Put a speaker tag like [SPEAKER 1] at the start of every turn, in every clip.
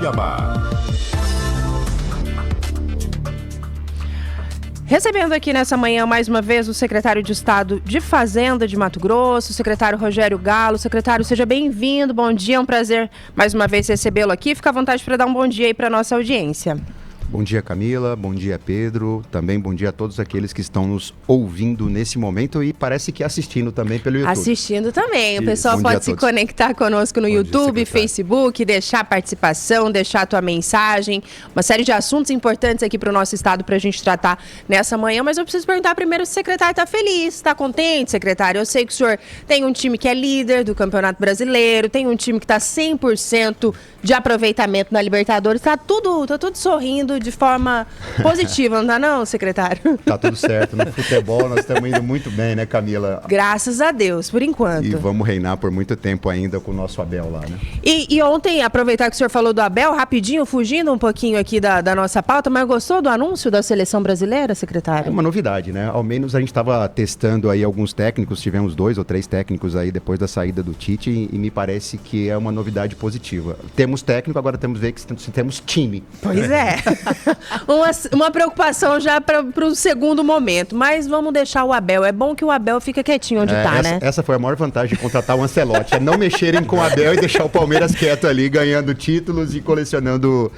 [SPEAKER 1] Cuiabá.
[SPEAKER 2] Recebendo aqui nessa manhã, mais uma vez, o secretário de Estado de Fazenda de Mato Grosso, o secretário Rogério Galo. Secretário, seja bem-vindo, bom dia, é um prazer mais uma vez recebê-lo aqui. Fica à vontade para dar um bom dia aí para a nossa audiência.
[SPEAKER 3] Bom dia, Camila, bom dia, Pedro, também bom dia a todos aqueles que estão nos ouvindo nesse momento e parece que assistindo também pelo YouTube.
[SPEAKER 2] Assistindo também, o pessoal pode se conectar conosco no YouTube, Facebook, deixar participação, deixar a tua mensagem, uma série de assuntos importantes aqui para o nosso estado para a gente tratar nessa manhã, mas eu preciso perguntar primeiro se o secretário está feliz, está contente, secretário? Eu sei que o senhor tem um time que é líder do Campeonato Brasileiro, tem um time que está 100% de aproveitamento na Libertadores, tá tudo sorrindo de forma positiva, não tá não, secretário?
[SPEAKER 3] Tá tudo certo, no futebol nós estamos indo muito bem, né, Camila?
[SPEAKER 2] Graças a Deus, por enquanto.
[SPEAKER 3] E vamos reinar por muito tempo ainda com o nosso Abel lá, né?
[SPEAKER 2] E ontem, aproveitar que o senhor falou do Abel, rapidinho, fugindo um pouquinho aqui da nossa pauta, mas gostou do anúncio da seleção brasileira, secretário?
[SPEAKER 3] É uma novidade, né? Ao menos a gente estava testando aí alguns técnicos, tivemos 2 ou 3 técnicos aí depois da saída do Tite e me parece que é uma novidade positiva. Temos técnico, agora temos que ver se temos time.
[SPEAKER 2] Pois é. Uma preocupação já para o segundo momento, mas vamos deixar o Abel. É bom que o Abel fica quietinho onde está, né?
[SPEAKER 3] Essa foi a maior vantagem de contratar o Ancelotti, é não mexerem com o Abel e deixar o Palmeiras quieto ali, ganhando títulos e colecionando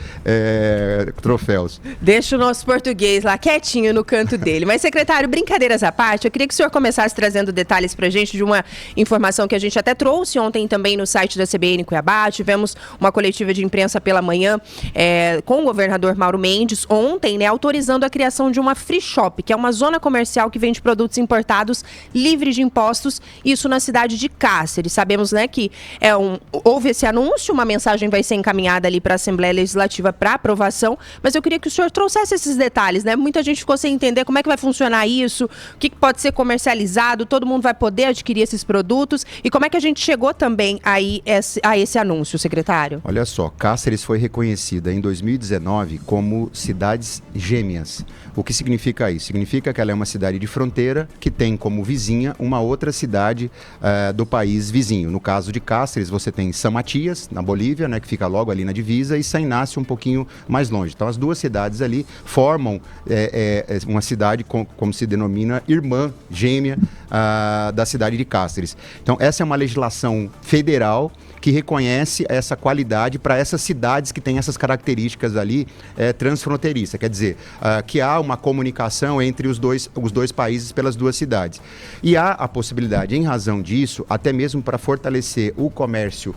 [SPEAKER 3] troféus.
[SPEAKER 2] Deixa o nosso português lá quietinho no canto dele. Mas, secretário, brincadeiras à parte, eu queria que o senhor começasse trazendo detalhes pra gente de uma informação que a gente até trouxe ontem também no site da CBN Cuiabá. Tivemos uma coletiva de imprensa pela manhã com o governador Mauro Mendes, ontem, né, autorizando a criação de uma free shop, que é uma zona comercial que vende produtos importados livres de impostos, isso na cidade de Cáceres. Sabemos, né, que houve esse anúncio, uma mensagem vai ser encaminhada ali para a Assembleia Legislativa para aprovação, mas eu queria que o senhor trouxesse esses detalhes, né? Muita gente ficou sem entender como é que vai funcionar isso, o que pode ser comercializado, todo mundo vai poder adquirir esses produtos e como é que a gente chegou também aí a esse anúncio, secretário?
[SPEAKER 3] Olha só, Cáceres foi reconhecida em 2019 como cidades gêmeas. O que significa isso? Significa que ela é uma cidade de fronteira que tem como vizinha uma outra cidade do país vizinho. No caso de Cáceres, você tem São Matias, na Bolívia, né, que fica logo ali na divisa, e San Inácio um pouquinho mais longe. Então, as duas cidades ali formam uma cidade como se denomina irmã gêmea da cidade de Cáceres. Então, essa é uma legislação federal que reconhece essa qualidade para essas cidades que têm essas características ali transfronteiriças. Quer dizer, que há uma comunicação entre os dois países pelas duas cidades. E há a possibilidade, em razão disso, até mesmo para fortalecer o comércio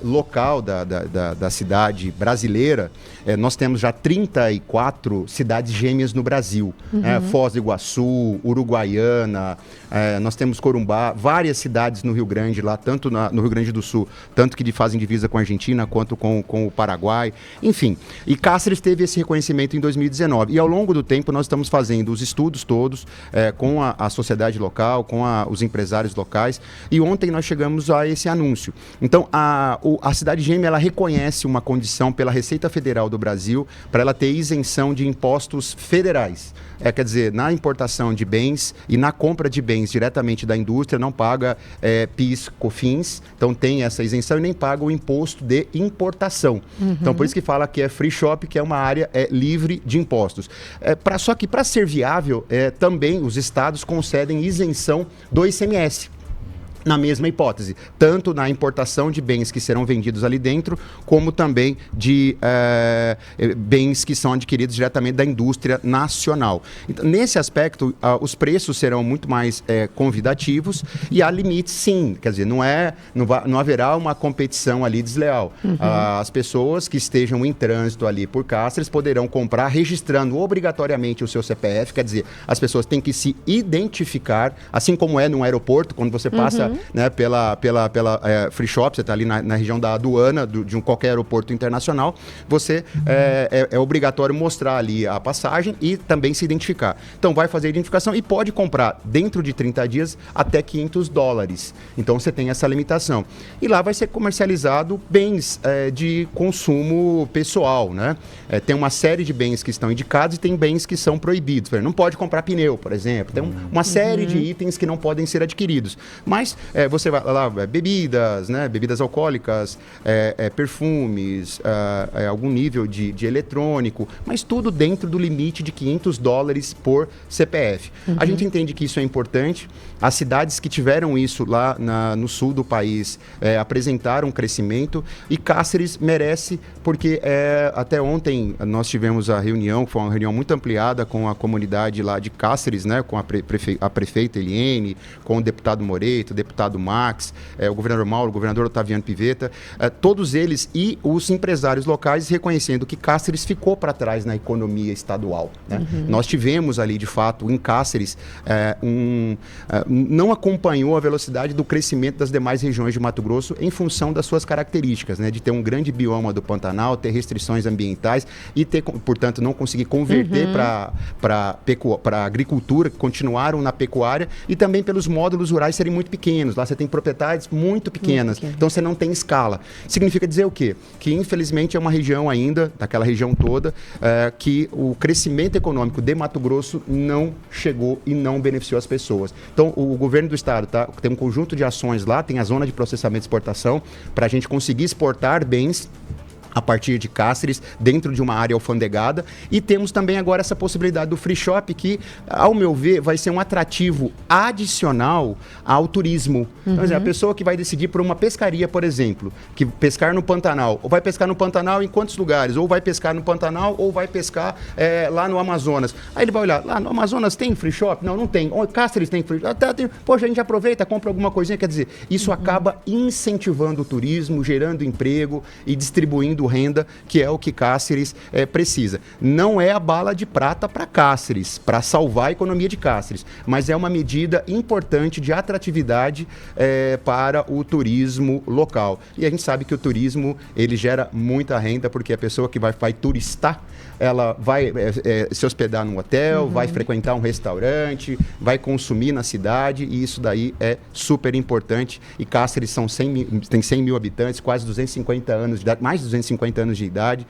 [SPEAKER 3] local da cidade brasileira, nós temos já 34 cidades gêmeas no Brasil. Foz do Iguaçu, Uruguaiana, nós temos Corumbá, várias cidades no Rio Grande, lá tanto no Rio Grande do Sul, tanto que fazem divisa com a Argentina quanto com o Paraguai, enfim. E Cáceres teve esse reconhecimento em 2019. E ao longo do tempo nós estamos fazendo os estudos todos com a sociedade local, com os empresários locais, e ontem nós chegamos a esse anúncio. Então, a cidade gêmea, ela reconhece uma condição pela Receita Federal do Brasil para ela ter isenção de impostos federais. Quer dizer, na importação de bens e na compra de bens diretamente da indústria, não paga PIS, COFINS, então tem essa isenção e nem paga o imposto de importação. Então, por isso que fala que é free shop, que é uma área livre de impostos. Só que para ser viável, também os estados concedem isenção do ICMS. Na mesma hipótese, tanto na importação de bens que serão vendidos ali dentro, como também de bens que são adquiridos diretamente da indústria nacional. Então, nesse aspecto, os preços serão muito mais convidativos e há limites, sim. Quer dizer, não haverá uma competição ali desleal. As pessoas que estejam em trânsito ali por Cáceres poderão comprar registrando obrigatoriamente o seu CPF, quer dizer, as pessoas têm que se identificar, assim como é no aeroporto, quando você passa né, pela free shop, você está ali na região da aduana de qualquer aeroporto internacional, você é obrigatório mostrar ali a passagem e também se identificar. Então vai fazer a identificação e pode comprar dentro de 30 dias até $500. Então você tem essa limitação. E lá vai ser comercializado bens de consumo pessoal, né? Tem uma série de bens que estão indicados e tem bens que são proibidos. Não pode comprar pneu, por exemplo. Tem uma série de itens que não podem ser adquiridos. Mas Você vai lá, bebidas, né? Bebidas alcoólicas, perfumes, algum nível de eletrônico, mas tudo dentro do limite de $500 por CPF. A gente entende que isso é importante. As cidades que tiveram isso lá no sul do país apresentaram um crescimento, e Cáceres merece, porque até ontem nós tivemos a reunião, foi uma reunião muito ampliada com a comunidade lá de Cáceres, né, com a prefeita Eliene, com o deputado Moreto, o deputado Max, o governador Mauro, o governador Otaviano Pivetta, todos eles e os empresários locais reconhecendo que Cáceres ficou para trás na economia estadual, né? Nós tivemos ali, de fato, em Cáceres, não acompanhou a velocidade do crescimento das demais regiões de Mato Grosso em função das suas características, né, de ter um grande bioma do Pantanal, ter restrições ambientais e ter, portanto, não conseguir converter para a agricultura, que continuaram na pecuária, e também pelos módulos rurais serem muito pequenos. Lá você tem propriedades muito pequenas, então você não tem escala. Significa dizer o quê? Que, infelizmente, é uma região ainda, daquela região toda, que o crescimento econômico de Mato Grosso não chegou e não beneficiou as pessoas. Então, o governo do estado tem um conjunto de ações lá, tem a zona de processamento e exportação, para a gente conseguir exportar bens a partir de Cáceres, dentro de uma área alfandegada, e temos também agora essa possibilidade do free shop, que, ao meu ver, vai ser um atrativo adicional ao turismo. Então, a pessoa que vai decidir por uma pescaria, por exemplo, que pescar no Pantanal, ou vai pescar no Pantanal em quantos lugares? Ou vai pescar no Pantanal, ou vai pescar lá no Amazonas. Aí ele vai olhar, lá no Amazonas tem free shop? Não, não tem. Cáceres tem free shop? Até tem. Poxa, a gente aproveita, compra alguma coisinha. Quer dizer, isso acaba incentivando o turismo, gerando emprego e distribuindo renda, que é o que Cáceres precisa. Não é a bala de prata para Cáceres, para salvar a economia de Cáceres, mas é uma medida importante de atratividade para o turismo local. E a gente sabe que o turismo, ele gera muita renda, porque a pessoa que vai turistar, ela vai se hospedar num hotel, vai frequentar um restaurante, vai consumir na cidade, e isso daí é super importante. E Cáceres tem 100 mil habitantes, quase 250 anos de idade, mais de 250 anos de idade,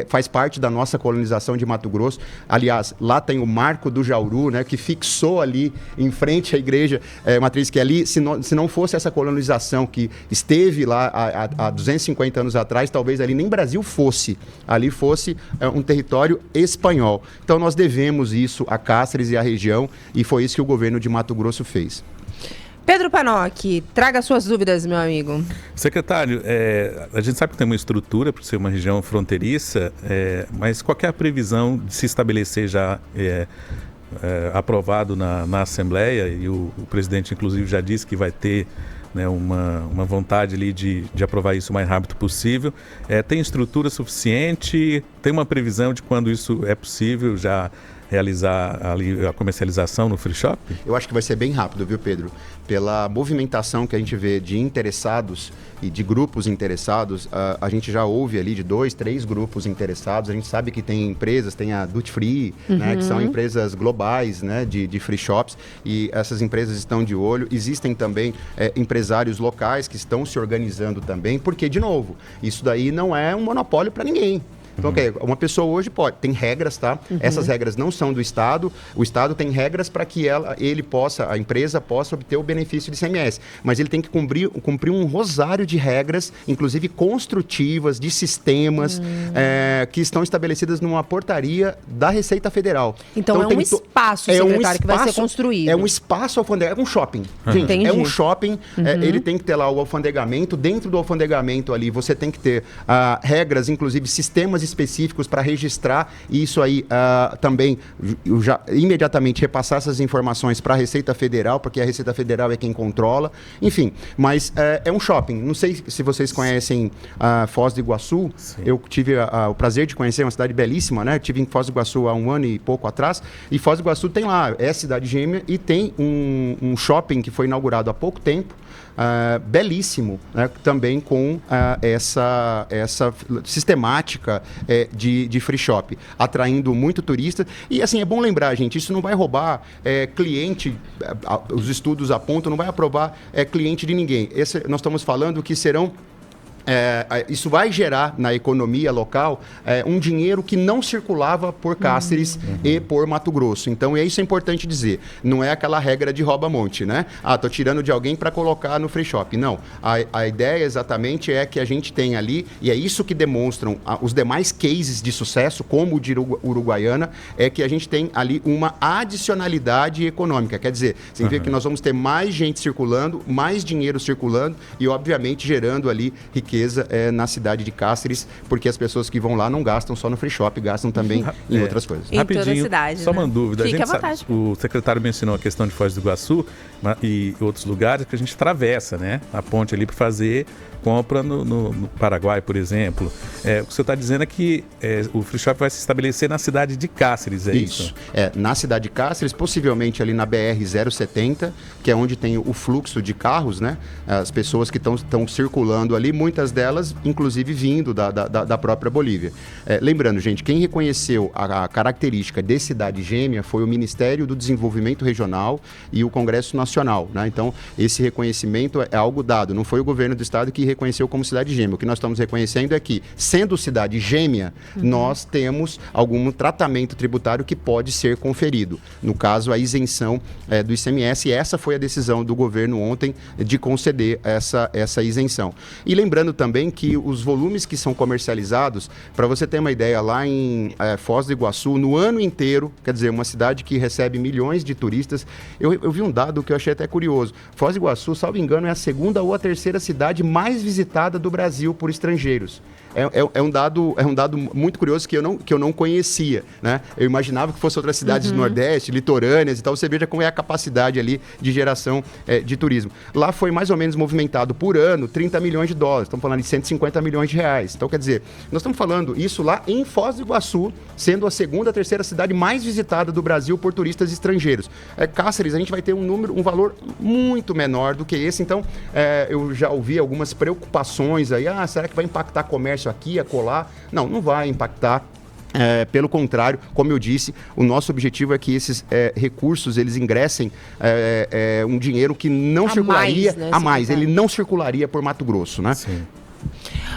[SPEAKER 3] faz parte da nossa colonização de Mato Grosso. Aliás, lá tem o Marco do Jauru, né, que fixou ali em frente à igreja matriz, que ali, se não fosse essa colonização que esteve lá há 250 anos atrás, talvez ali nem Brasil fosse, ali fosse um território espanhol. Então nós devemos isso a Cáceres e à região, e foi isso que o governo de Mato Grosso fez.
[SPEAKER 2] Pedro Panocchi, traga suas dúvidas, meu amigo.
[SPEAKER 1] Secretário, a gente sabe que tem uma estrutura para ser uma região fronteiriça, mas qual que é a previsão de se estabelecer já aprovado na Assembleia, e o presidente inclusive já disse que vai ter, né, uma vontade ali de aprovar isso o mais rápido possível. Tem estrutura suficiente? Tem uma previsão de quando isso é possível já realizar ali a comercialização no free shop?
[SPEAKER 3] Eu acho que vai ser bem rápido, viu, Pedro? Pela movimentação que a gente vê de interessados e de grupos interessados, a gente já ouve ali de 2, 3 grupos interessados. A gente sabe que tem empresas, tem a Duty Free, né, que são empresas globais, né, de free shops, e essas empresas estão de olho. Existem também empresários locais que estão se organizando também, porque, de novo, isso daí não é um monopólio para ninguém. Então, uma pessoa hoje tem regras, tá? Essas regras não são do Estado. O Estado tem regras para que a empresa possa obter o benefício de ICMS. Mas ele tem que cumprir um rosário de regras, inclusive construtivas, de sistemas, que estão estabelecidas numa portaria da Receita Federal.
[SPEAKER 2] Então é um espaço, secretário, que vai ser construído.
[SPEAKER 3] É um espaço alfandegado, é um shopping. Gente,
[SPEAKER 2] Entendi.
[SPEAKER 3] É um shopping, ele tem que ter lá o alfandegamento. Dentro do alfandegamento ali, você tem que ter regras, inclusive sistemas específicos para registrar, e isso aí também já imediatamente repassar essas informações para a Receita Federal, porque a Receita Federal é quem controla. Enfim, mas é um shopping. Não sei se vocês conhecem Foz do Iguaçu. Sim. Eu tive o prazer de conhecer, uma cidade belíssima, né? Estive em Foz do Iguaçu há 1 ano e pouco atrás, e Foz do Iguaçu tem lá, cidade gêmea, e tem um shopping que foi inaugurado há pouco tempo, belíssimo, né? Também com essa sistemática de free shop, atraindo muito turista. E assim, é bom lembrar, gente, isso não vai roubar cliente, os estudos apontam, não vai aprovar cliente de ninguém. Nós estamos falando que serão isso vai gerar na economia local um dinheiro que não circulava por Cáceres e por Mato Grosso. Então, isso é importante dizer. Não é aquela regra de rouba-monte, né? Tô tirando de alguém para colocar no free shop. Não. A ideia exatamente é que a gente tem ali, e é isso que demonstram os demais cases de sucesso, como o de Uruguaiana, é que a gente tem ali uma adicionalidade econômica. Quer dizer, significa que nós vamos ter mais gente circulando, mais dinheiro circulando e, obviamente, gerando ali riqueza na cidade de Cáceres, porque as pessoas que vão lá não gastam só no free shop, gastam também em outras coisas.
[SPEAKER 2] Em
[SPEAKER 1] Rapidinho,
[SPEAKER 2] toda a cidade,
[SPEAKER 1] só
[SPEAKER 2] né?
[SPEAKER 1] uma dúvida.
[SPEAKER 2] Fique
[SPEAKER 1] a
[SPEAKER 2] à
[SPEAKER 1] gente
[SPEAKER 2] vontade.
[SPEAKER 1] sabe, o secretário mencionou a questão de Foz do Iguaçu e outros lugares que a gente atravessa, né? A ponte ali para fazer compra no Paraguai, por exemplo. O que você está dizendo é que o free shop vai se estabelecer na cidade de Cáceres, é isso?
[SPEAKER 3] Na cidade de Cáceres, possivelmente ali na BR-070, que é onde tem o fluxo de carros, né? As pessoas que estão circulando ali, muitas delas, inclusive, vindo da própria Bolívia. Lembrando, gente, quem reconheceu a característica de cidade gêmea foi o Ministério do Desenvolvimento Regional e o Congresso Nacional, né? Então, esse reconhecimento é algo dado, não foi o governo do estado que reconheceu como cidade gêmea. O que nós estamos reconhecendo é que, sendo cidade gêmea, nós temos algum tratamento tributário que pode ser conferido. No caso, a isenção do ICMS, e essa foi a decisão do governo ontem de conceder essa isenção. E lembrando também que os volumes que são comercializados, para você ter uma ideia, lá em Foz do Iguaçu, no ano inteiro, quer dizer, uma cidade que recebe milhões de turistas, eu vi um dado que eu achei até curioso. Foz do Iguaçu, salvo engano, é a segunda ou a terceira cidade mais visitada do Brasil por estrangeiros. É um dado muito curioso que eu não conhecia, né? Eu imaginava que fosse outras cidades do Nordeste, litorâneas e tal. Você veja como é a capacidade ali de geração de turismo. Lá foi mais ou menos movimentado por ano 30 milhões de dólares. Estamos falando de 150 milhões de reais. Então, quer dizer, nós estamos falando isso lá em Foz do Iguaçu, sendo a segunda, terceira cidade mais visitada do Brasil por turistas estrangeiros. Cáceres, a gente vai ter um valor muito menor do que esse. Então, eu já ouvi algumas preocupações aí. Será que vai impactar comércio aqui, acolá? Não vai impactar. Pelo contrário, como eu disse, o nosso objetivo é que esses recursos eles ingressem um dinheiro que não circularia a mais, ele não circularia por Mato Grosso, né?
[SPEAKER 1] Sim.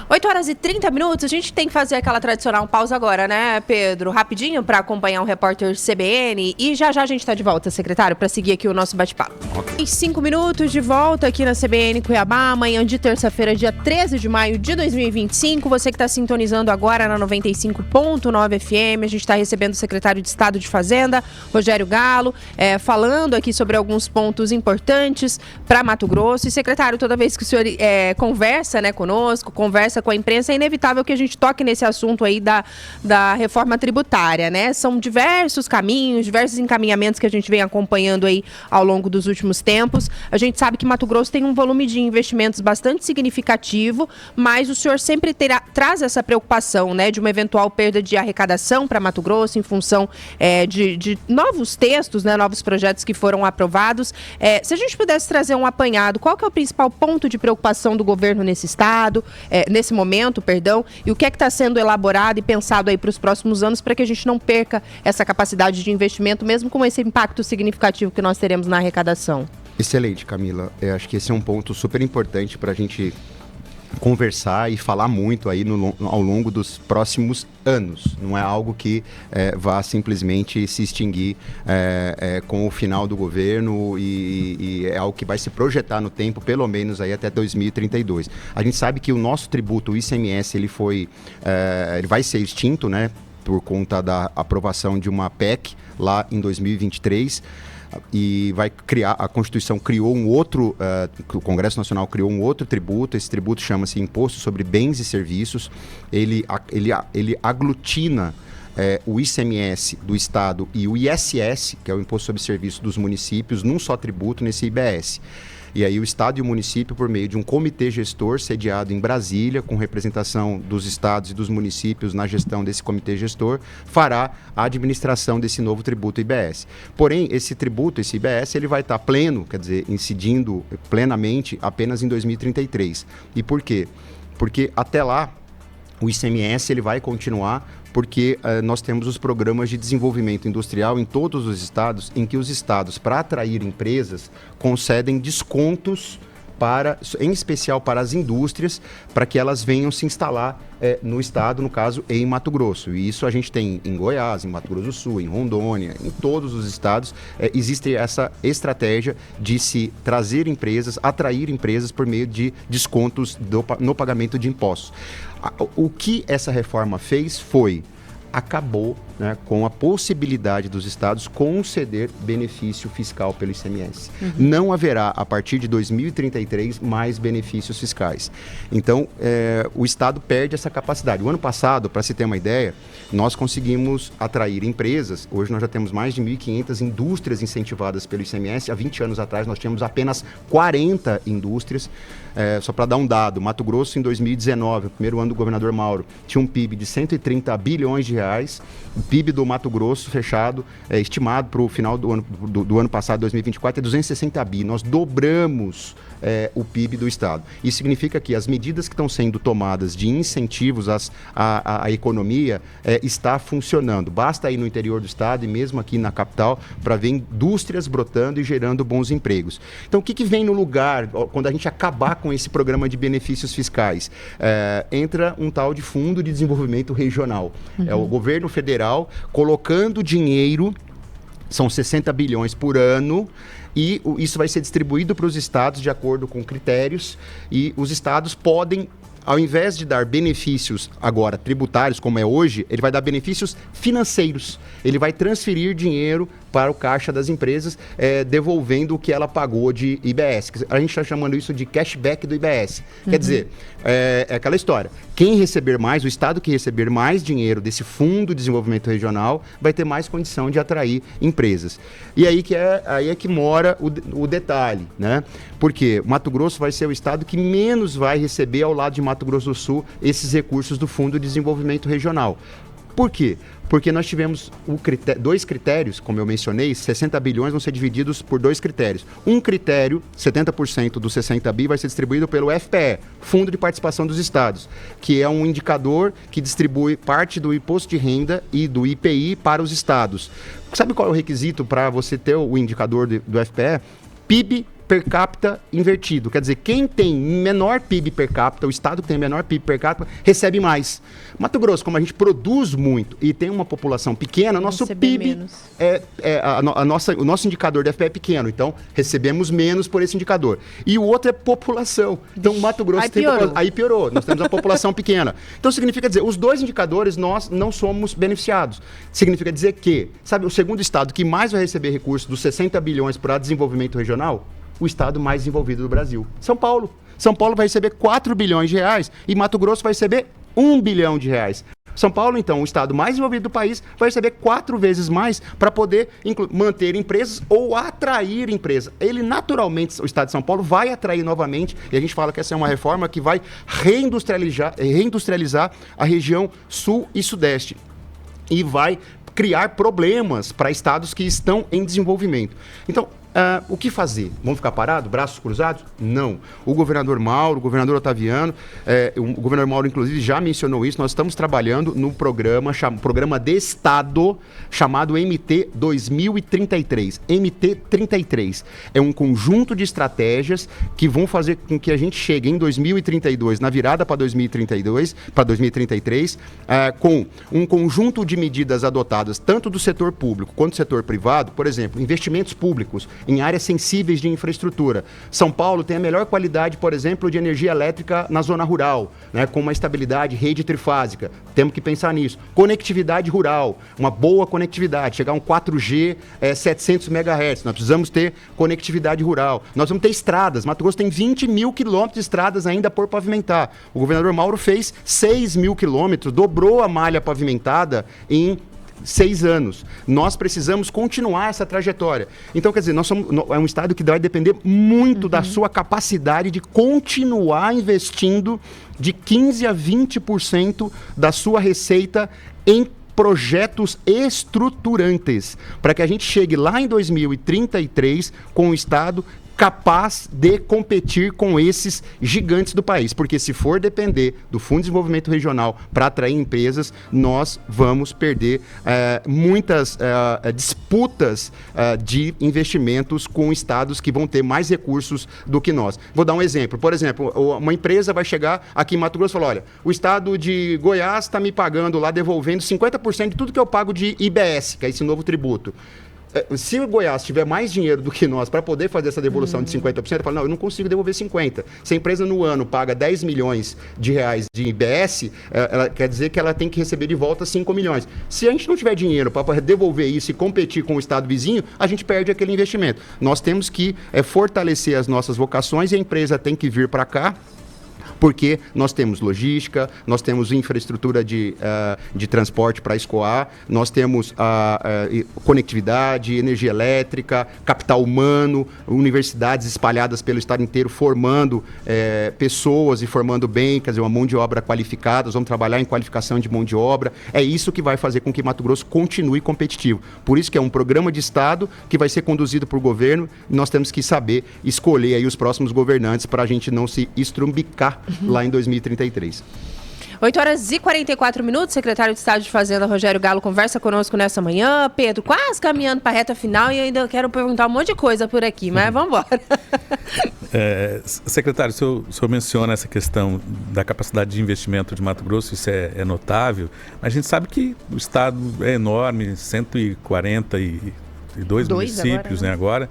[SPEAKER 2] 8h30, a gente tem que fazer aquela tradicional pausa agora, né, Pedro? Rapidinho para acompanhar o repórter CBN e já a gente está de volta, secretário, para seguir aqui o nosso bate-papo. Okay. 5 minutos de volta aqui na CBN Cuiabá, amanhã de terça-feira, dia 13 de maio de 2025. Você que está sintonizando agora na 95.9 FM, a gente está recebendo o secretário de Estado de Fazenda, Rogério Galo, falando aqui sobre alguns pontos importantes para Mato Grosso. E, secretário, toda vez que o senhor conversa, né, conosco, conversa com a imprensa, é inevitável que a gente toque nesse assunto aí da reforma tributária, né? São diversos caminhos, diversos encaminhamentos que a gente vem acompanhando aí ao longo dos últimos tempos. A gente sabe que Mato Grosso tem um volume de investimentos bastante significativo, mas o senhor sempre traz essa preocupação, né, de uma eventual perda de arrecadação para Mato Grosso em função de novos textos, né, novos projetos que foram aprovados. Se a gente pudesse trazer um apanhado, qual que é o principal ponto de preocupação do governo nesse estado, nesse momento, e o que é que está sendo elaborado e pensado aí para os próximos anos para que a gente não perca essa capacidade de investimento, mesmo com esse impacto significativo que nós teremos na arrecadação?
[SPEAKER 3] Excelente, Camila. Eu acho que esse é um ponto super importante para a gente conversar e falar muito aí ao longo dos próximos anos. Não é algo que vá simplesmente se extinguir com o final do governo e é algo que vai se projetar no tempo, pelo menos aí até 2032. A gente sabe que o nosso tributo, o ICMS, ele vai ser extinto, né, por conta da aprovação de uma PEC lá em 2023. E vai criar, a Constituição criou o Congresso Nacional criou um outro tributo. Esse tributo chama-se Imposto sobre Bens e Serviços. Ele aglutina o ICMS do Estado e o ISS, que é o Imposto sobre Serviços dos municípios, num só tributo, nesse IBS. E aí o Estado e o município, por meio de um comitê gestor sediado em Brasília, com representação dos estados e dos municípios na gestão desse comitê gestor, fará a administração desse novo tributo IBS. Porém, esse tributo, esse IBS, ele vai estar pleno, quer dizer, incidindo plenamente apenas em 2033. E por quê? Porque até lá, o ICMS ele vai continuar, porque nós temos os programas de desenvolvimento industrial em todos os estados, em que os estados, para atrair empresas, concedem descontos em especial para as indústrias, para que elas venham se instalar no estado, no caso, em Mato Grosso. E isso a gente tem em Goiás, em Mato Grosso do Sul, em Rondônia, em todos os estados, existe essa estratégia de se trazer empresas, atrair empresas por meio de descontos no pagamento de impostos. O que essa reforma fez foi acabou, né, com a possibilidade dos estados conceder benefício fiscal pelo ICMS. Não haverá, a partir de 2033, mais benefícios fiscais. Então, o estado perde essa capacidade. O ano passado, para se ter uma ideia, nós conseguimos atrair empresas. Hoje nós já temos mais de 1.500 indústrias incentivadas pelo ICMS. Há 20 anos atrás nós tínhamos apenas 40 indústrias. Só para dar um dado, Mato Grosso em 2019, o primeiro ano do governador Mauro, tinha um PIB de 130 bilhões de reais. O PIB do Mato Grosso fechado, estimado para o final do ano passado, 2024, é 260 bi. Nós dobramos o PIB do estado. Isso significa que as medidas que estão sendo tomadas de incentivos à economia está funcionando. Basta ir no interior do estado e mesmo aqui na capital para ver indústrias brotando e gerando bons empregos. Então, o que vem no lugar quando a gente acabar com esse programa de benefícios fiscais? Entra um tal de Fundo de Desenvolvimento Regional. É o governo federal colocando dinheiro, são 60 bilhões por ano, e isso vai ser distribuído para os estados de acordo com critérios, e os estados podem, ao invés de dar benefícios agora tributários, como é hoje, ele vai dar benefícios financeiros. Ele vai transferir dinheiro para o caixa das empresas, devolvendo o que ela pagou de IBS. A gente está chamando isso de cashback do IBS. Quer dizer, é aquela história. Quem receber mais, o estado que receber mais dinheiro desse Fundo de Desenvolvimento Regional, vai ter mais condição de atrair empresas. E aí é que mora o detalhe, né? Porque Mato Grosso vai ser o estado que menos vai receber, ao lado de Mato Grosso do Sul, esses recursos do Fundo de Desenvolvimento Regional. Por quê? Porque nós tivemos dois critérios, como eu mencionei, 60 bilhões vão ser divididos por dois critérios. Um critério, 70% dos 60 bi, vai ser distribuído pelo FPE, Fundo de Participação dos Estados, que é um indicador que distribui parte do imposto de renda e do IPI para os estados. Sabe qual é o requisito para você ter o indicador do FPE? PIB per capita invertido. Quer dizer, quem tem menor PIB per capita, o estado que tem menor PIB per capita, recebe mais. Mato Grosso, como a gente produz muito e tem uma população pequena, nosso PIB, o nosso indicador de FPE é pequeno, então recebemos menos por esse indicador. E o outro é população. Então, Mato Grosso aí piorou. Nós temos a população pequena. Então, significa dizer, os dois indicadores nós não somos beneficiados. Significa dizer que, sabe, o segundo estado que mais vai receber recursos dos 60 bilhões para desenvolvimento regional, o estado mais desenvolvido do Brasil, São Paulo. São Paulo vai receber 4 bilhões de reais e Mato Grosso vai receber 1 bilhão de reais. São Paulo, então, o estado mais desenvolvido do país, vai receber 4 vezes mais para poder manter empresas ou atrair empresas. Ele, naturalmente, o estado de São Paulo vai atrair novamente, e a gente fala que essa é uma reforma que vai reindustrializar a região sul e sudeste. E vai criar problemas para estados que estão em desenvolvimento. Então, o que fazer? Vamos ficar parados, braços cruzados? Não. O governador Mauro, o governador Otaviano, o governador Mauro, inclusive, já mencionou isso. Nós estamos trabalhando no programa de Estado chamado MT 2033. MT 33. É um conjunto de estratégias que vão fazer com que a gente chegue em 2032, na virada para 2032, para 2033, com um conjunto de medidas adotadas tanto do setor público quanto do setor privado. Por exemplo, investimentos públicos em áreas sensíveis de infraestrutura. São Paulo tem a melhor qualidade, por exemplo, de energia elétrica na zona rural, né, com uma estabilidade, rede trifásica. Temos que pensar nisso. Conectividade rural, uma boa conectividade, chegar a um 4G 700 MHz. Nós precisamos ter conectividade rural. Nós vamos ter estradas. Mato Grosso tem 20 mil quilômetros de estradas ainda por pavimentar. O governador Mauro fez 6 mil quilômetros, dobrou a malha pavimentada em 6 anos. Nós precisamos continuar essa trajetória. Então, quer dizer, é um estado que vai depender muito da sua capacidade de continuar investindo de 15% a 20% da sua receita em projetos estruturantes, para que a gente chegue lá em 2033 com o estado capaz de competir com esses gigantes do país, porque se for depender do Fundo de Desenvolvimento Regional para atrair empresas, nós vamos perder muitas disputas de investimentos com estados que vão ter mais recursos do que nós. Vou dar um exemplo. Por exemplo, uma empresa vai chegar aqui em Mato Grosso e falar, olha, o estado de Goiás está me pagando lá, devolvendo 50% de tudo que eu pago de IBS, que é esse novo tributo. Se o Goiás tiver mais dinheiro do que nós para poder fazer essa devolução de 50%, eu falo, não, eu não consigo devolver 50%. Se a empresa no ano paga 10 milhões de reais de IBS, ela quer dizer que ela tem que receber de volta 5 milhões. Se a gente não tiver dinheiro para devolver isso e competir com o estado vizinho, a gente perde aquele investimento. Nós temos que fortalecer as nossas vocações e a empresa tem que vir para cá, porque nós temos logística, nós temos infraestrutura de transporte para escoar, nós temos conectividade, energia elétrica, capital humano, universidades espalhadas pelo estado inteiro formando pessoas e formando bem, quer dizer, uma mão de obra qualificada, nós vamos trabalhar em qualificação de mão de obra. É isso que vai fazer com que Mato Grosso continue competitivo. Por isso que é um programa de estado que vai ser conduzido por governo, e nós temos que saber escolher aí os próximos governantes para a gente não se estrumbicar lá em 2033.
[SPEAKER 2] 8 horas e 44 minutos, secretário de Estado de Fazenda, Rogério Galo, conversa conosco nessa manhã. Pedro, quase caminhando para a reta final e ainda quero perguntar um monte de coisa por aqui, mas vamos embora.
[SPEAKER 1] Secretário, o senhor menciona essa questão da capacidade de investimento de Mato Grosso, isso é notável, mas a gente sabe que o estado é enorme, 142 municípios, né, agora.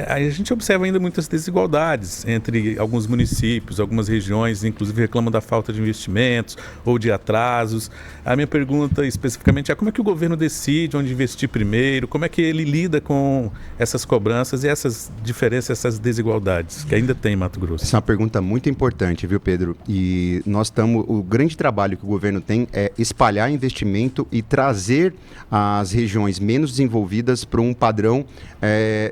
[SPEAKER 1] A gente observa ainda muitas desigualdades entre alguns municípios, algumas regiões, inclusive reclamam da falta de investimentos ou de atrasos. A minha pergunta especificamente é como é que o governo decide onde investir primeiro, como é que ele lida com essas cobranças e essas diferenças, essas desigualdades que ainda tem em Mato Grosso?
[SPEAKER 3] Essa é uma pergunta muito importante, viu, Pedro? E o grande trabalho que o governo tem é espalhar investimento e trazer as regiões menos desenvolvidas para um padrão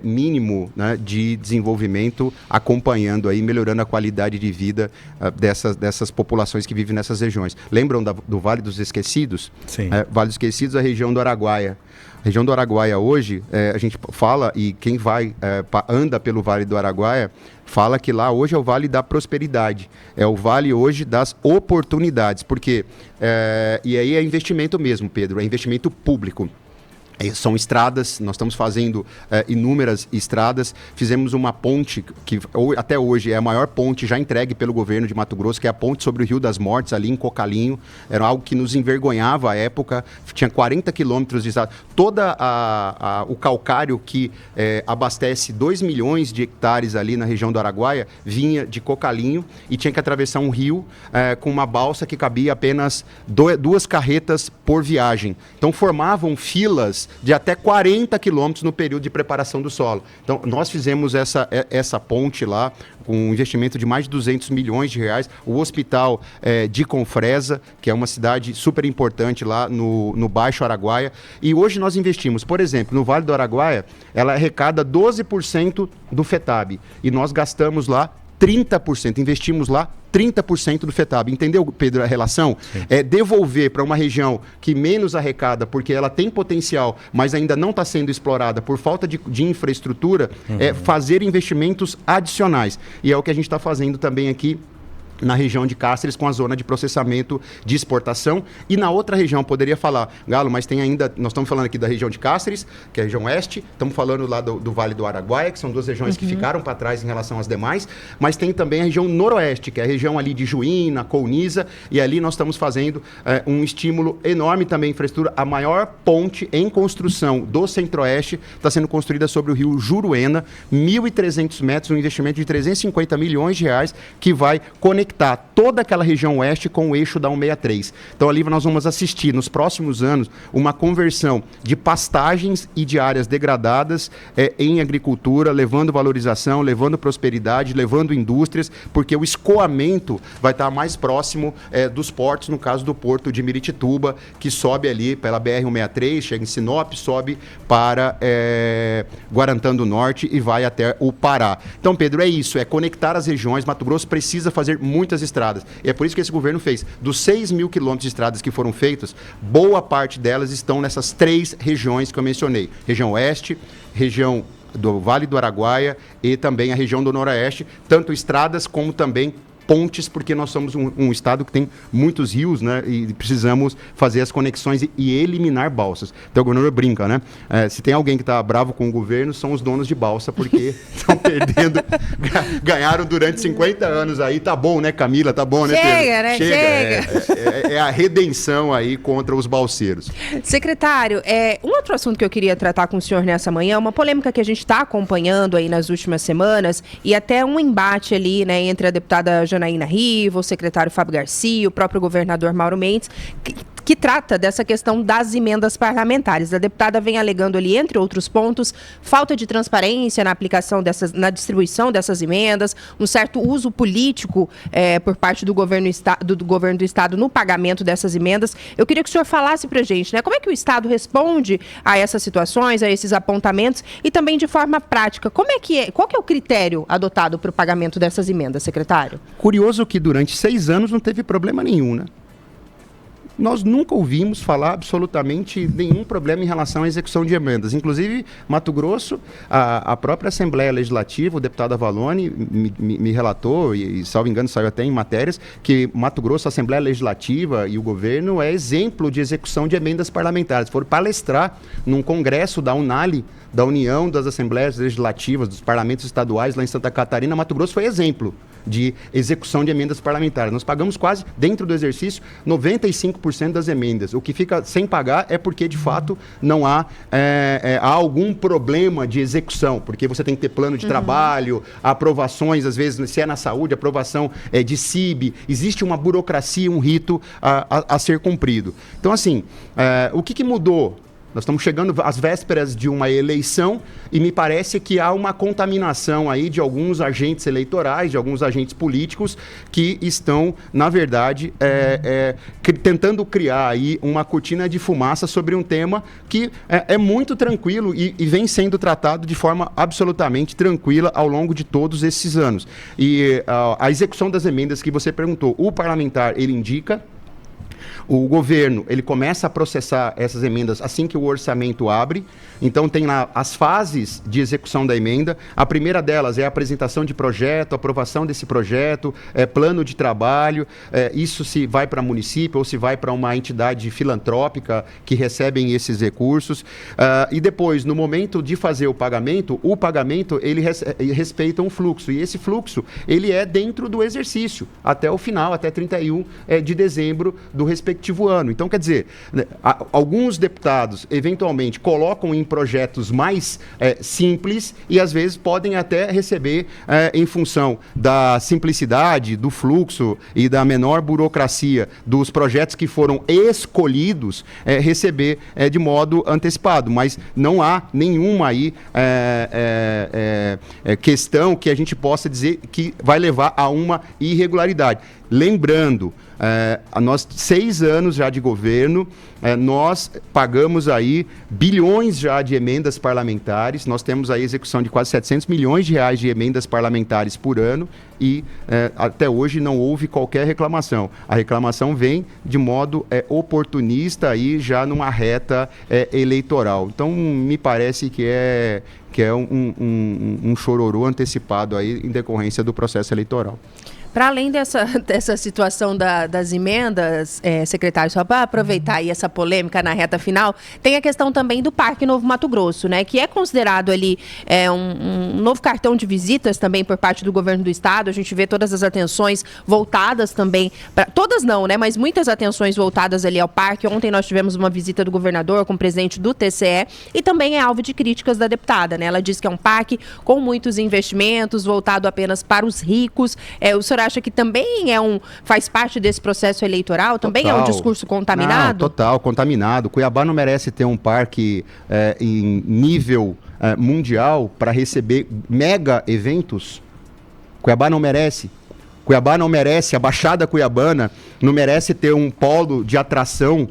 [SPEAKER 3] mínimo, né, de desenvolvimento, acompanhando aí, melhorando a qualidade de vida dessas populações que vivem nessas regiões. Lembram do Vale dos Esquecidos?
[SPEAKER 1] Sim.
[SPEAKER 3] Vale dos Esquecidos, a região do Araguaia. A região do Araguaia hoje, a gente fala, e quem anda pelo Vale do Araguaia, fala que lá hoje é o Vale da Prosperidade, é o Vale hoje das oportunidades, porque, e aí é investimento mesmo, Pedro, é investimento público. São estradas, nós estamos fazendo inúmeras estradas, fizemos uma ponte que até hoje é a maior ponte já entregue pelo governo de Mato Grosso, que é a ponte sobre o Rio das Mortes, ali em Cocalinho. Era algo que nos envergonhava à época, tinha 40 quilômetros de estrada. O calcário que abastece 2 milhões de hectares ali na região do Araguaia, vinha de Cocalinho e tinha que atravessar um rio com uma balsa que cabia apenas 2 carretas por viagem. Então formavam filas de até 40 quilômetros no período de preparação do solo. Então, nós fizemos essa ponte lá, com um investimento de mais de 200 milhões de reais. O hospital de Confresa, que é uma cidade super importante lá no Baixo Araguaia. E hoje nós investimos, por exemplo, no Vale do Araguaia, ela arrecada 12% do FETAB. E nós gastamos lá 30%, investimos lá 30% do FETAB. Entendeu, Pedro, a relação?
[SPEAKER 1] Sim.
[SPEAKER 3] É devolver para uma região que menos arrecada, porque ela tem potencial, mas ainda não está sendo explorada por falta de infraestrutura, fazer investimentos adicionais. E é o que a gente está fazendo também aqui na região de Cáceres, com a zona de processamento de exportação. E na outra região, poderia falar, Galo, mas tem ainda, nós estamos falando aqui da região de Cáceres, que é a região oeste, estamos falando lá do Vale do Araguaia, que são 2 regiões que ficaram para trás em relação às demais, mas tem também a região noroeste, que é a região ali de Juína, Colniza, e ali nós estamos fazendo um estímulo enorme também em infraestrutura. A maior ponte em construção do centro-oeste está sendo construída sobre o rio Juruena, 1.300 metros, um investimento de 350 milhões de reais, que vai conectar toda aquela região oeste com o eixo da 163. Então ali nós vamos assistir nos próximos anos uma conversão de pastagens e de áreas degradadas em agricultura, levando valorização, levando prosperidade, levando indústrias, porque o escoamento vai estar mais próximo dos portos, no caso do porto de Miritituba, que sobe ali pela BR-163, chega em Sinop, sobe para Guarantã do Norte e vai até o Pará. Então, Pedro, é isso, é conectar as regiões. Mato Grosso precisa fazer muitas estradas. E é por isso que esse governo fez. Dos 6 mil quilômetros de estradas que foram feitas, boa parte delas estão nessas 3 regiões que eu mencionei. Região oeste, região do Vale do Araguaia e também a região do Noroeste, tanto estradas como também pontes, porque nós somos um estado que tem muitos rios, né, e precisamos fazer as conexões e eliminar balsas. Então o governador brinca, né? Se tem alguém que está bravo com o governo, são os donos de balsa, porque estão perdendo, ganharam durante 50 anos aí, tá bom, né, Camila? Tá bom, né, Pedro?
[SPEAKER 2] Chega, né? Chega.
[SPEAKER 3] É a redenção aí contra os balseiros.
[SPEAKER 2] Secretário, um outro assunto que eu queria tratar com o senhor nessa manhã, uma polêmica que a gente está acompanhando aí nas últimas semanas, e até um embate ali, né, entre a deputada Janaína Riva, o secretário Fábio Garcia, o próprio governador Mauro Mendes, que trata dessa questão das emendas parlamentares. A deputada vem alegando ali, entre outros pontos, falta de transparência na aplicação na distribuição dessas emendas, um certo uso político por parte do governo do Estado no pagamento dessas emendas. Eu queria que o senhor falasse pra gente, né, como é que o Estado responde a essas situações, a esses apontamentos e também de forma prática. Qual que é o critério adotado para o pagamento dessas emendas, secretário?
[SPEAKER 3] Curioso que durante 6 anos não teve problema nenhum, né? Nós nunca ouvimos falar absolutamente nenhum problema em relação à execução de emendas. Inclusive, Mato Grosso, a própria Assembleia Legislativa, o deputado Avalone me relatou, e salvo engano saiu até em matérias, que Mato Grosso, a Assembleia Legislativa e o governo é exemplo de execução de emendas parlamentares. Foram palestrar num congresso da UNALI, da União das Assembleias Legislativas, dos Parlamentos Estaduais lá em Santa Catarina. Mato Grosso foi exemplo de execução de emendas parlamentares. Nós pagamos quase, dentro do exercício, 95% das emendas. O que fica sem pagar é porque, de fato, não há algum problema de execução, porque você tem que ter plano de trabalho, aprovações, às vezes, se é na saúde, aprovação de CIB, existe uma burocracia, um rito a ser cumprido. Então, assim, o que mudou? Nós estamos chegando às vésperas de uma eleição e me parece que há uma contaminação aí de alguns agentes eleitorais, de alguns agentes políticos que estão, na verdade, tentando criar aí uma cortina de fumaça sobre um tema que é muito tranquilo e vem sendo tratado de forma absolutamente tranquila ao longo de todos esses anos. E a execução das emendas que você perguntou, o parlamentar, ele indica. O governo, ele começa a processar essas emendas assim que o orçamento abre. Então, tem lá as fases de execução da emenda. A primeira delas é a apresentação de projeto, aprovação desse projeto, plano de trabalho. Isso se vai para município ou se vai para uma entidade filantrópica que recebem esses recursos. E depois, no momento de fazer o pagamento, ele respeita um fluxo. E esse fluxo, ele é dentro do exercício, até o final, até 31 de dezembro do respectivo ano. Então, quer dizer, alguns deputados, eventualmente, colocam em projetos mais simples e, às vezes, podem até receber, em função da simplicidade, do fluxo e da menor burocracia dos projetos que foram escolhidos, receber de modo antecipado. Mas não há nenhuma aí questão que a gente possa dizer que vai levar a uma irregularidade. Lembrando, nós 6 anos já de governo, nós pagamos aí bilhões já de emendas parlamentares, nós temos aí execução de quase 700 milhões de reais de emendas parlamentares por ano e até hoje não houve qualquer reclamação. A reclamação vem de modo oportunista aí já numa reta eleitoral. Então, me parece que é um chororô antecipado aí em decorrência do processo eleitoral.
[SPEAKER 2] Para além dessa situação das emendas, secretário, só para aproveitar aí essa polêmica na reta final, tem a questão também do Parque Novo Mato Grosso, né, que é considerado ali um novo cartão de visitas também por parte do governo do estado. A gente vê todas as atenções voltadas também, todas não, né, mas muitas atenções voltadas ali ao parque. Ontem nós tivemos uma visita do governador com o presidente do TCE e também é alvo de críticas da deputada, né? Ela diz que é um parque com muitos investimentos, voltado apenas para os ricos. O senhor acha que também faz parte desse processo eleitoral? Também total. É um discurso contaminado?
[SPEAKER 3] Não, total, contaminado. Cuiabá não merece ter um parque em nível mundial para receber mega eventos. Cuiabá não merece. Cuiabá não merece, a Baixada Cuiabana não merece ter um polo de atração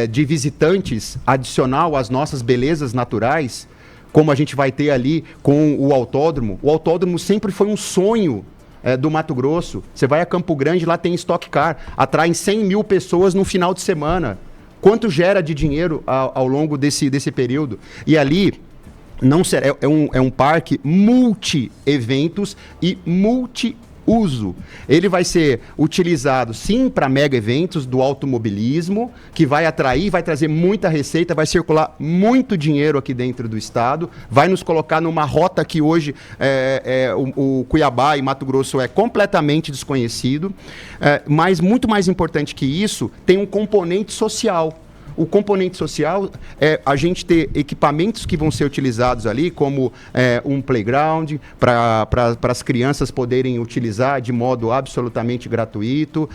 [SPEAKER 3] de visitantes adicional às nossas belezas naturais, como a gente vai ter ali com o autódromo. O autódromo sempre foi um sonho do Mato Grosso. Você vai a Campo Grande, lá tem Stock Car, atraem 100 mil pessoas no final de semana. Quanto gera de dinheiro ao longo desse período? E ali, não será, é um parque multi-eventos e multi-uso. Ele vai ser utilizado, sim, para mega eventos do automobilismo, que vai atrair, vai trazer muita receita, vai circular muito dinheiro aqui dentro do estado, vai nos colocar numa rota que hoje o Cuiabá e Mato Grosso é completamente desconhecido, mas muito mais importante que isso, tem um componente social. O componente social é a gente ter equipamentos que vão ser utilizados ali, como um playground, para as crianças poderem utilizar de modo absolutamente gratuito,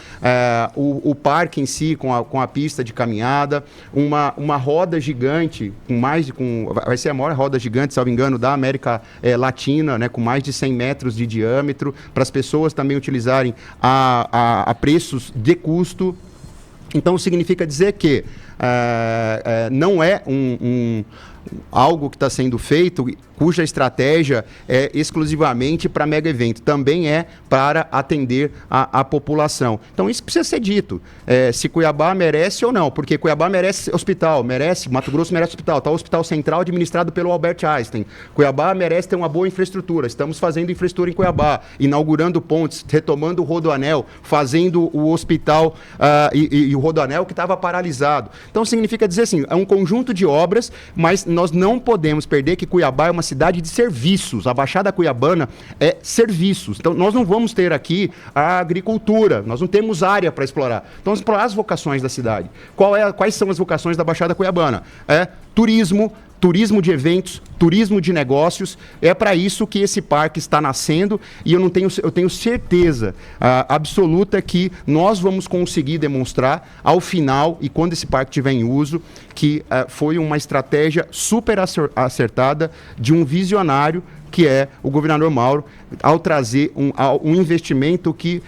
[SPEAKER 3] o parque em si, com a pista de caminhada, uma roda gigante, vai ser a maior roda gigante, salvo engano, da América Latina, né, com mais de 100 metros de diâmetro, para as pessoas também utilizarem a preços de custo. Então, significa dizer que não é algo que está sendo feito cuja estratégia é exclusivamente para mega evento, também é para atender a população. Então isso precisa ser dito, se Cuiabá merece ou não, porque Cuiabá merece hospital, Mato Grosso merece hospital, está o Hospital Central administrado pelo Albert Einstein, Cuiabá merece ter uma boa infraestrutura, estamos fazendo infraestrutura em Cuiabá, inaugurando pontes, retomando o Rodoanel, fazendo o hospital e o Rodoanel que estava paralisado. Então significa dizer assim, é um conjunto de obras, mas nós não podemos perder que Cuiabá é uma cidade de serviços. A Baixada Cuiabana é serviços. Então, nós não vamos ter aqui a agricultura. Nós não temos área para explorar. Então, vamos explorar as vocações da cidade. Quais são as vocações da Baixada Cuiabana? Turismo de eventos, turismo de negócios, é para isso que esse parque está nascendo e eu tenho certeza absoluta que nós vamos conseguir demonstrar ao final e quando esse parque estiver em uso, que foi uma estratégia super acertada de um visionário que é o governador Mauro, ao trazer um investimento que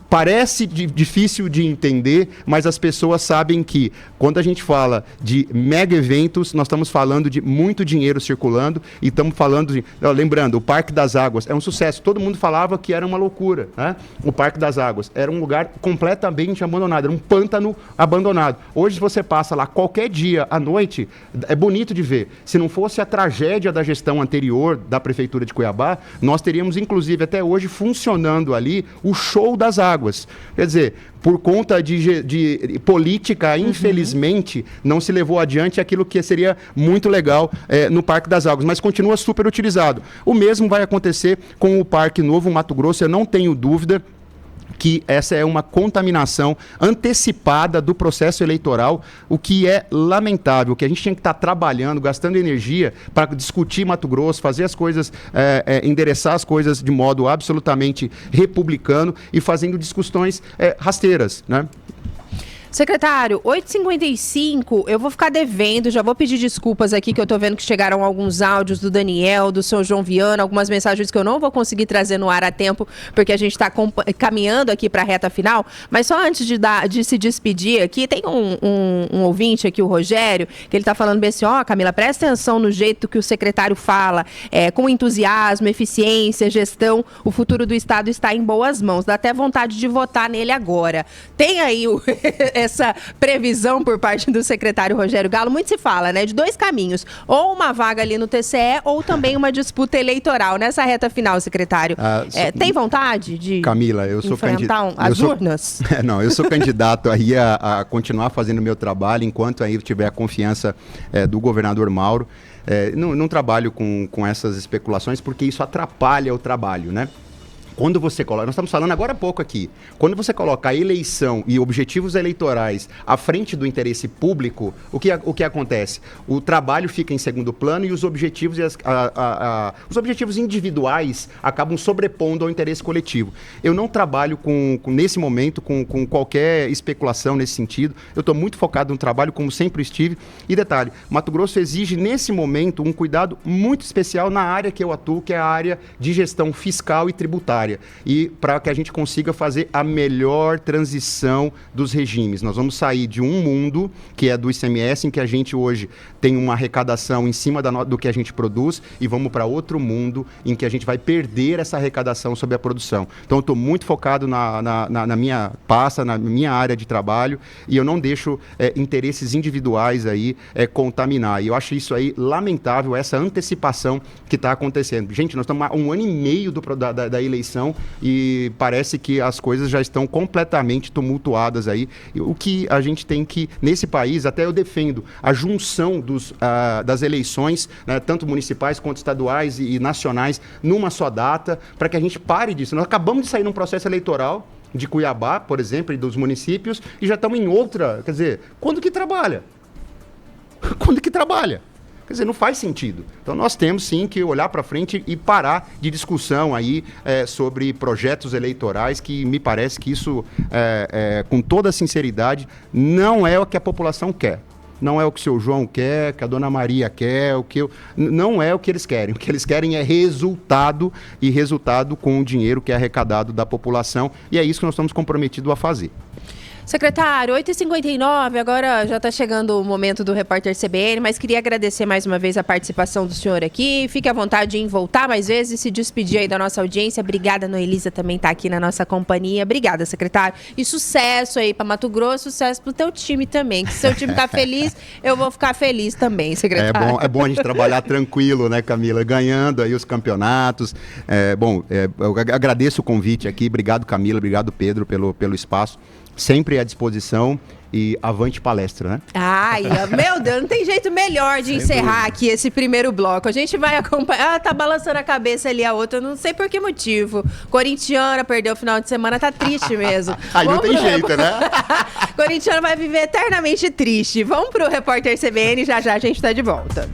[SPEAKER 3] parece difícil de entender, mas as pessoas sabem que quando a gente fala de mega eventos, nós estamos falando de muito dinheiro circulando e estamos falando de... Lembrando, o Parque das Águas é um sucesso. Todo mundo falava que era uma loucura, né? O Parque das Águas era um lugar completamente abandonado, era um pântano abandonado. Hoje, se você passa lá qualquer dia à noite, é bonito de ver. Se não fosse a tragédia da gestão anterior da Prefeitura de Cuiabá, nós teríamos, inclusive, até hoje, funcionando ali o Show das Águas. Quer dizer, por conta de política, infelizmente, não se levou adiante aquilo que seria muito legal no Parque das Águas, mas continua super utilizado. O mesmo vai acontecer com o Parque Novo Mato Grosso, eu não tenho dúvida que essa é uma contaminação antecipada do processo eleitoral, o que é lamentável, que a gente tinha que estar trabalhando, gastando energia para discutir Mato Grosso, fazer as coisas, endereçar as coisas de modo absolutamente republicano e fazendo discussões rasteiras, né?
[SPEAKER 2] Secretário, 8h55, eu vou ficar devendo, já vou pedir desculpas aqui, que eu tô vendo que chegaram alguns áudios do Daniel, do seu João Viana, algumas mensagens que eu não vou conseguir trazer no ar a tempo, porque a gente está caminhando aqui para a reta final, mas só antes de se despedir aqui, tem um ouvinte aqui, o Rogério, que ele tá falando bem assim, Camila, presta atenção no jeito que o secretário fala, com entusiasmo, eficiência, gestão, o futuro do Estado está em boas mãos, dá até vontade de votar nele agora. Tem aí essa previsão por parte do secretário Rogério Galo, muito se fala, né, de dois caminhos, ou uma vaga ali no TCE, ou também uma disputa eleitoral. Nessa reta final, secretário, tem vontade de
[SPEAKER 3] Camila, eu sou
[SPEAKER 2] enfrentar as urnas?
[SPEAKER 3] Não, eu sou candidato aí a continuar fazendo o meu trabalho, enquanto aí eu tiver a confiança do governador Mauro. Não trabalho com essas especulações, porque isso atrapalha o trabalho, né? Quando você coloca, nós estamos falando agora há pouco aqui, quando você coloca a eleição e objetivos eleitorais à frente do interesse público, o que acontece? O trabalho fica em segundo plano e os objetivos, os objetivos individuais acabam sobrepondo ao interesse coletivo. Eu não trabalho nesse momento com qualquer especulação nesse sentido, eu estou muito focado no trabalho, como sempre estive. E detalhe, Mato Grosso exige nesse momento um cuidado muito especial na área que eu atuo, que é a área de gestão fiscal e tributária. necessária e para que a gente consiga fazer a melhor transição dos regimes. Nós vamos sair de um mundo que é do ICMS, em que a gente hoje tem uma arrecadação em cima do que a gente produz, e vamos para outro mundo em que a gente vai perder essa arrecadação sobre a produção. Então eu estou muito focado na minha pasta, na minha área de trabalho, e eu não deixo interesses individuais aí contaminar. E eu acho isso aí lamentável, essa antecipação que está acontecendo. Gente, nós estamos há 1 ano e meio da eleição e parece que as coisas já estão completamente tumultuadas aí. E o que a gente tem que, nesse país, até eu defendo a junção das eleições, né, tanto municipais quanto estaduais e nacionais, numa só data, para que a gente pare disso. Nós acabamos de sair num processo eleitoral de Cuiabá, por exemplo, e dos municípios, e já estamos em outra. Quer dizer, quando que trabalha? Quando que trabalha? Quer dizer, não faz sentido. Então nós temos sim que olhar para frente e parar de discussão aí sobre projetos eleitorais, que me parece que isso, com toda sinceridade, não é o que a população quer. Não é o que o seu João quer, que a dona Maria quer, não é o que eles querem. O que eles querem é resultado, e resultado com o dinheiro que é arrecadado da população, e é isso que nós estamos comprometidos a fazer.
[SPEAKER 2] Secretário, 8h59, agora já está chegando o momento do Repórter CBN, mas queria agradecer mais uma vez a participação do senhor aqui. Fique à vontade em voltar mais vezes e se despedir aí da nossa audiência. Obrigada, Noelisa, também está aqui na nossa companhia. Obrigada, secretário. E sucesso aí para Mato Grosso, sucesso para o teu time também. Que se seu time está feliz, eu vou ficar feliz também, secretário.
[SPEAKER 3] É bom a gente trabalhar tranquilo, né, Camila? Ganhando aí os campeonatos. Eu agradeço o convite aqui. Obrigado, Camila. Obrigado, Pedro, pelo espaço. Sempre à disposição, e avante palestra, né?
[SPEAKER 2] Ai, meu Deus, não tem jeito melhor de encerrar aqui esse primeiro bloco. A gente vai acompanhar. Tá balançando a cabeça ali a outra, não sei por que motivo. Corintiana perdeu o final de semana, tá triste mesmo.
[SPEAKER 3] Aí não tem jeito, né?
[SPEAKER 2] Corintiano vai viver eternamente triste. Vamos pro Repórter CBN, já já a gente tá de volta.